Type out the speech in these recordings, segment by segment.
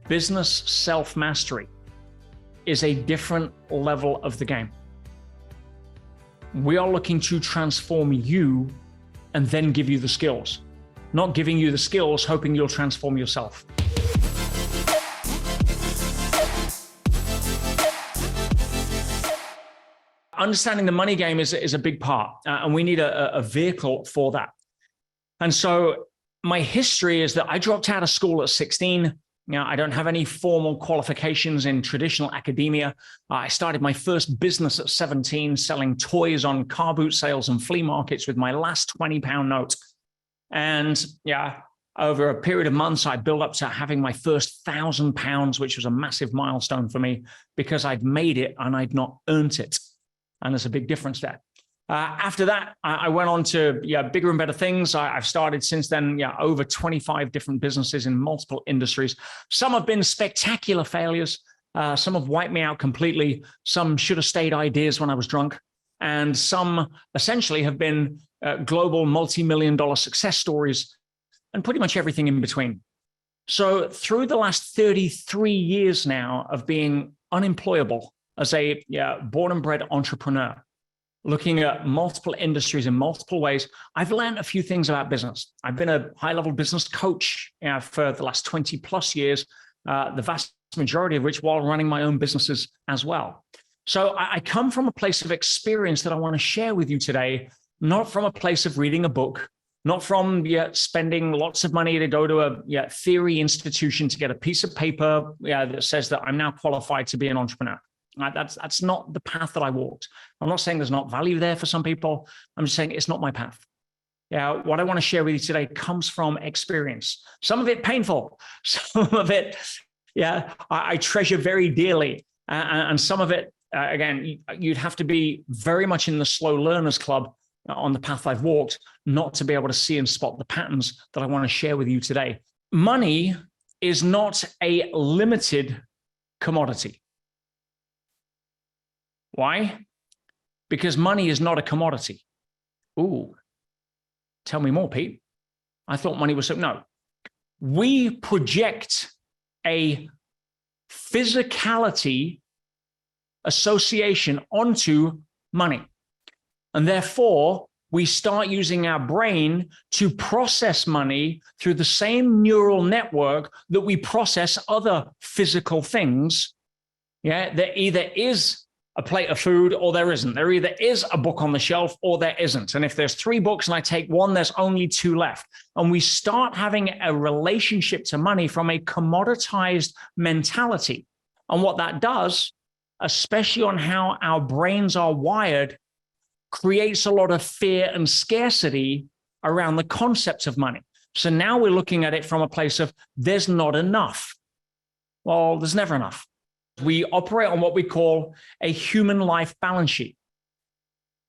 business self-mastery is a different level of the game. We are looking to transform you and then give you the skills, not giving you the skills, hoping you'll transform yourself. Understanding the money game is a big part, and we need a vehicle for that. And so my history is that I dropped out of school at 16. I don't have any formal qualifications in traditional academia. I started my first business at 17, selling toys on car boot sales and flea markets with my last 20-pound note. And over a period of months, I built up to having my first £1,000, which was a massive milestone for me because I'd made it and I'd not earned it. And there's a big difference there. After that, I went on to bigger and better things. I've started since then over 25 different businesses in multiple industries. Some have been spectacular failures. Some have wiped me out completely. Some should have stayed ideas when I was drunk. And some essentially have been global multi-million-dollar success stories and pretty much everything in between. So through the last 33 years now of being unemployable as a born and bred entrepreneur, looking at multiple industries in multiple ways, I've learned a few things about business. I've been a high-level business coach for the last 20 plus years, the vast majority of which while running my own businesses as well. So I come from a place of experience that I want to share with you today, not from a place of reading a book, not from spending lots of money to go to a theory institution to get a piece of paper that says that I'm now qualified to be an entrepreneur. That's not the path that I walked. I'm not saying there's not value there for some people. I'm just saying it's not my path. What I want to share with you today comes from experience. Some of it painful, some of it, I treasure very dearly. And some of it, again, you'd have to be very much in the slow learners club on the path I've walked, not to be able to see and spot the patterns that I want to share with you today. Money is not a limited commodity. Why? Because money is not a commodity. Ooh, tell me more, Pete. I thought money was so. No, we project a physicality association onto money. And therefore, we start using our brain to process money through the same neural network that we process other physical things. There either is a plate of food or there isn't. There either is a book on the shelf or there isn't. And if there's 3 books and I take one, there's only 2 left. And we start having a relationship to money from a commoditized mentality. And what that does, especially on how our brains are wired, creates a lot of fear and scarcity around the concept of money. So now we're looking at it from a place of there's not enough. Well, there's never enough. We operate on what we call a human life balance sheet.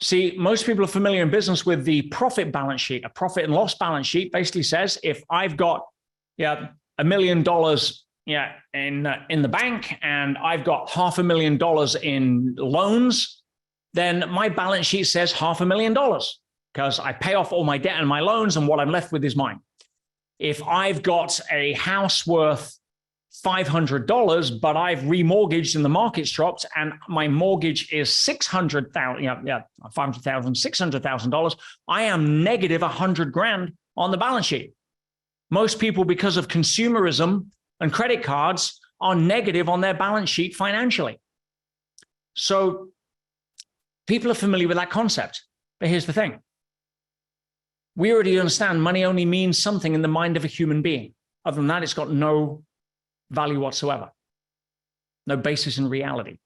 See, most people are familiar in business with the profit balance sheet. A profit and loss balance sheet basically says if I've got $1 million in the bank and I've got $500,000 in loans, then my balance sheet says $500,000 because I pay off all my debt and my loans and what I'm left with is mine. If I've got a house worth $500, but I've remortgaged and the market's dropped and my mortgage is $600,000, $600,000, I am negative $100,000 on the balance sheet. Most people, because of consumerism and credit cards, are negative on their balance sheet financially. So people are familiar with that concept. But here's the thing. We already understand money only means something in the mind of a human being. Other than that, it's got no value whatsoever. No basis in reality.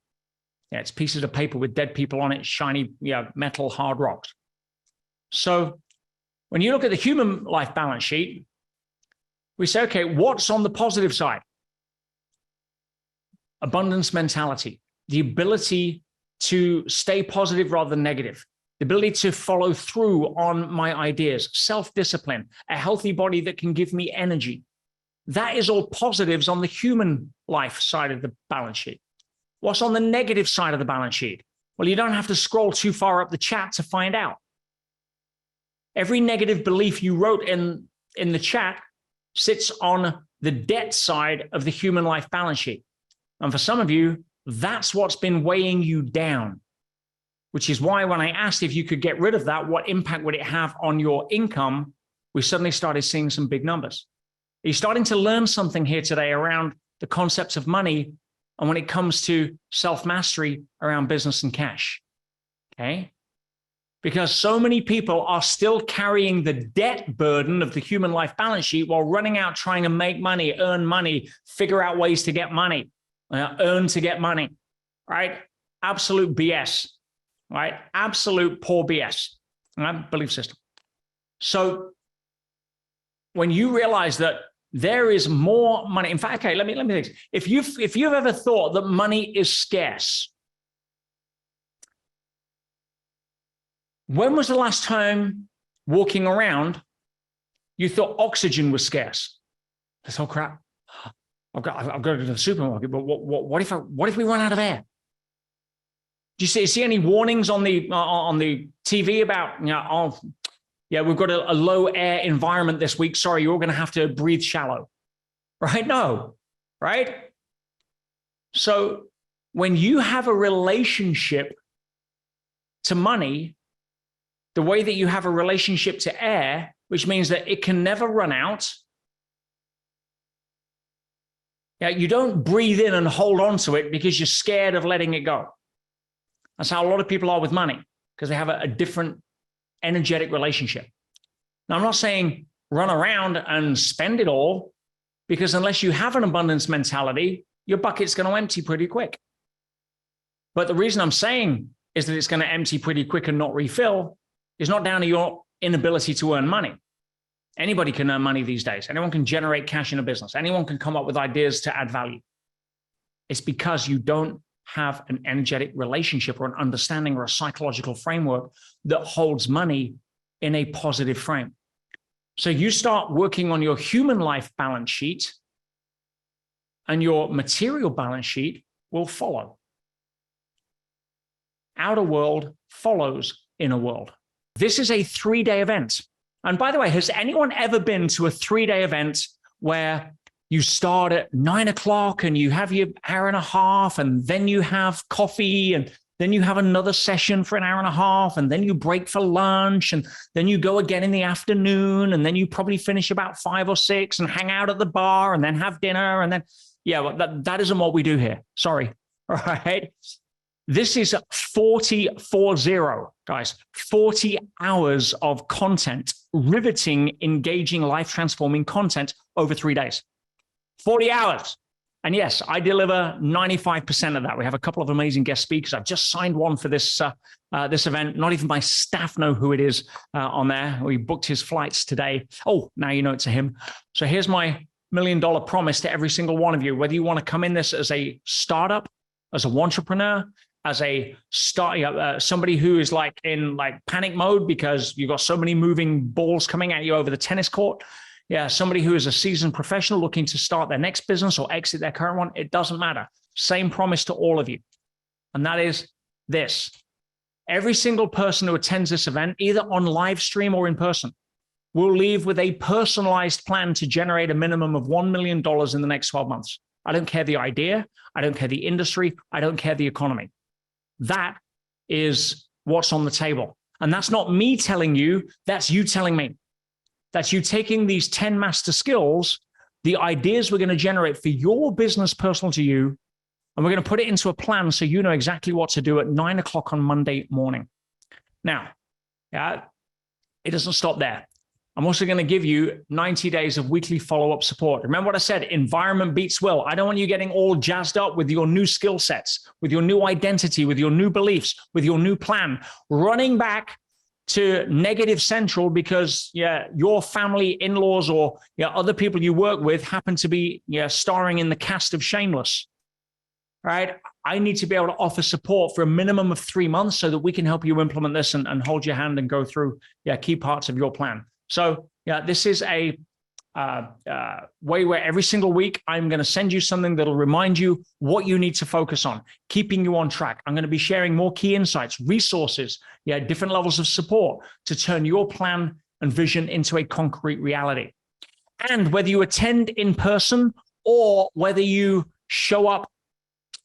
It's pieces of paper with dead people on it, shiny metal, hard rocks. So when you look at the human life balance sheet, we say, okay, what's on the positive side? Abundance mentality, the ability to stay positive rather than negative, the ability to follow through on my ideas, self-discipline, a healthy body that can give me energy. That is all positives on the human life side of the balance sheet. What's on the negative side of the balance sheet? Well, you don't have to scroll too far up the chat to find out. Every negative belief you wrote in the chat sits on the debt side of the human life balance sheet. And for some of you, that's what's been weighing you down, which is why when I asked if you could get rid of that, what impact would it have on your income? We suddenly started seeing some big numbers. Are you starting to learn something here today around the concepts of money and when it comes to self-mastery around business and cash? Okay? Because so many people are still carrying the debt burden of the human life balance sheet while running out trying to make money, earn money, figure out ways to get money, earn to get money, right? Absolute BS, right? Absolute poor BS, right? Belief system. So when you realize that there is more money, in fact, okay, let me think. If you've ever thought that money is scarce, when was the last time walking around you thought oxygen was scarce? This whole crap. I've got to go to the supermarket, but what if we run out of air? Do you see any warnings on the TV about, oh, yeah, we've got a low air environment this week. Sorry, you're all going to have to breathe shallow, right? No, right? So when you have a relationship to money, the way that you have a relationship to air, which means that it can never run out. Yeah, you don't breathe in and hold on to it because you're scared of letting it go. That's how a lot of people are with money, because they have a different energetic relationship. Now, I'm not saying run around and spend it all, because unless you have an abundance mentality, your bucket's going to empty pretty quick. But the reason I'm saying is that it's going to empty pretty quick and not refill is not down to your inability to earn money. Anybody can earn money these days. Anyone can generate cash in a business. Anyone can come up with ideas to add value. It's because you don't have an energetic relationship or an understanding or a psychological framework that holds money in a positive frame. So you start working on your human life balance sheet, and your material balance sheet will follow. Outer world follows inner world. This is a 3-day event. And by the way, has anyone ever been to a 3-day event where you start at 9 o'clock and you have your hour and a half, and then you have coffee, and then you have another session for an hour and a half, and then you break for lunch, and then you go again in the afternoon, and then you probably finish about 5 or 6 and hang out at the bar and then have dinner. And then, yeah, well, that isn't what we do here. Sorry. All right. This is 40, guys, 40 hours of content, riveting, engaging, life-transforming content over 3 days. 40 hours. And yes, I deliver 95% of that. We have a couple of amazing guest speakers. I've just signed one for this event. Not even my staff know who it is on there. We booked his flights today. Oh, now you know it's a him. So here's my $1 million promise to every single one of you. Whether you want to come in this as a startup, as an entrepreneur, as a somebody who is in panic mode because you've got so many moving balls coming at you over the tennis court. Yeah, somebody who is a seasoned professional looking to start their next business or exit their current one. It doesn't matter. Same promise to all of you. And that is this. Every single person who attends this event, either on live stream or in person, will leave with a personalized plan to generate a minimum of $1 million in the next 12 months. I don't care the idea. I don't care the industry. I don't care the economy. That is what's on the table. And that's not me telling you, that's you telling me. That's you taking these 10 master skills, the ideas we're going to generate for your business personal to you, and we're going to put it into a plan so you know exactly what to do at 9 o'clock on Monday morning. Now, yeah, it doesn't stop there. I'm also going to give you 90 days of weekly follow-up support. Remember what I said, environment beats will. I don't want you getting all jazzed up with your new skill sets, with your new identity, with your new beliefs, with your new plan, running back to negative central because your family, in-laws, or other people you work with happen to be starring in the cast of Shameless. Right? I need to be able to offer support for a minimum of 3 months so that we can help you implement this and hold your hand and go through key parts of your plan. So this is a way where every single week I'm going to send you something that'll remind you what you need to focus on, keeping you on track. I'm going to be sharing more key insights, resources, different levels of support to turn your plan and vision into a concrete reality. And whether you attend in person or whether you show up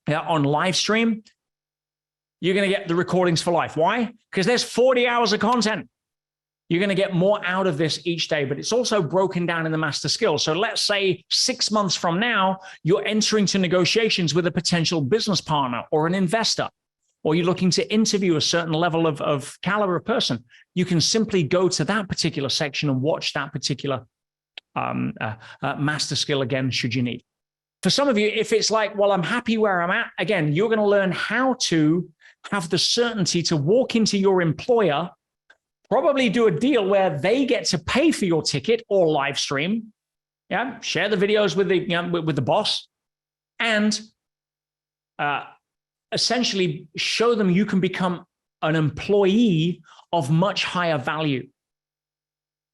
on live stream, you're going to get the recordings for life. Why? Because there's 40 hours of content. You're going to get more out of this each day, but it's also broken down in the master skills. So let's say 6 months from now, you're entering to negotiations with a potential business partner or an investor, or you're looking to interview a certain level of caliber of person. You can simply go to that particular section and watch that particular master skill again, should you need. For some of you, if it's like, well, I'm happy where I'm at, again, you're going to learn how to have the certainty to walk into your employer, probably do a deal where they get to pay for your ticket or live stream, share the videos with the boss, and essentially show them you can become an employee of much higher value.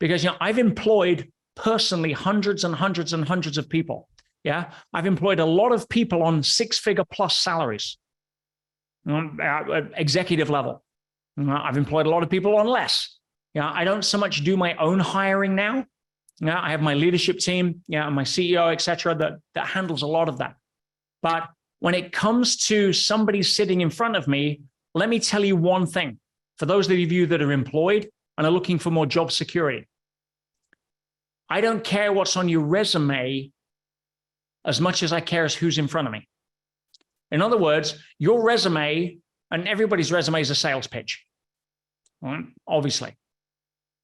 Because I've employed personally hundreds and hundreds and hundreds of people. I've employed a lot of people on 6-figure plus salaries, executive level. I've employed a lot of people on less. I don't so much do my own hiring now. I have my leadership team, and my CEO, et cetera, that handles a lot of that. But when it comes to somebody sitting in front of me, let me tell you one thing. For those of you that are employed and are looking for more job security, I don't care what's on your resume as much as I care as who's in front of me. In other words, your resume, and everybody's resume is a sales pitch, right? Obviously.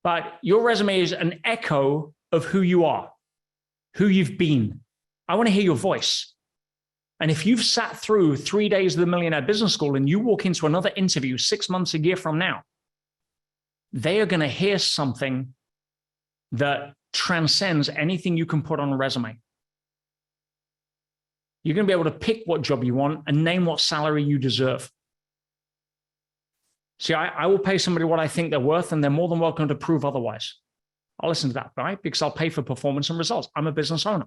But your resume is an echo of who you are, who you've been. I want to hear your voice. And if you've sat through 3 days of the Millionaire Business School and you walk into another interview 6 months, a year from now, they are going to hear something that transcends anything you can put on a resume. You're going to be able to pick what job you want and name what salary you deserve. See, I will pay somebody what I think they're worth, and they're more than welcome to prove otherwise. I'll listen to that, right? Because I'll pay for performance and results. I'm a business owner.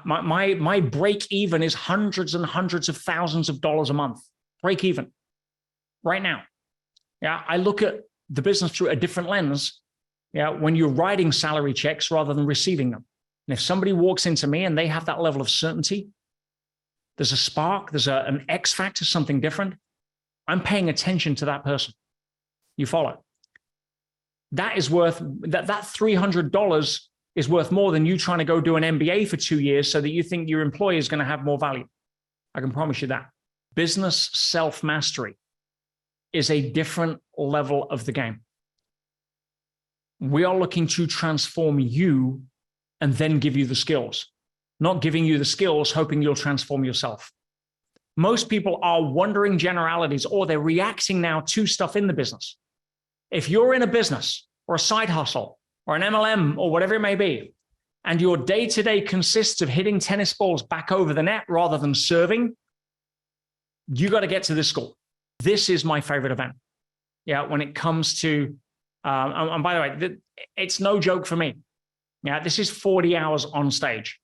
My break even is hundreds and hundreds of thousands of dollars a month. Break even right now. I look at the business through a different lens. When you're writing salary checks rather than receiving them. And if somebody walks into me and they have that level of certainty, there's a spark, there's an X factor, something different, I'm paying attention to that person. You follow? That is worth, that $300 is worth more than you trying to go do an MBA for 2 years so that you think your employer is going to have more value. I can promise you that. Business self-mastery is a different level of the game. We are looking to transform you and then give you the skills, not giving you the skills, hoping you'll transform yourself. Most people are wondering generalities, or they're reacting now to stuff in the business. If you're in a business or a side hustle or an MLM or whatever it may be, and your day-to-day consists of hitting tennis balls back over the net rather than serving, you got to get to this school. This is my favorite event. When it comes to, and by the way, it's no joke for me. This is 40 hours on stage,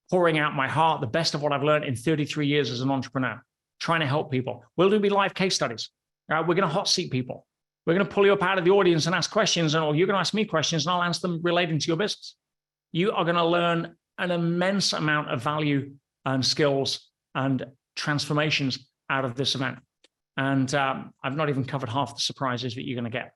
pouring out my heart, the best of what I've learned in 33 years as an entrepreneur, trying to help people. We'll do live case studies. We're going to hot seat people. We're going to pull you up out of the audience and ask questions, or you're going to ask me questions and I'll answer them relating to your business. You are going to learn an immense amount of value and skills and transformations out of this event. And I've not even covered half the surprises that you're going to get.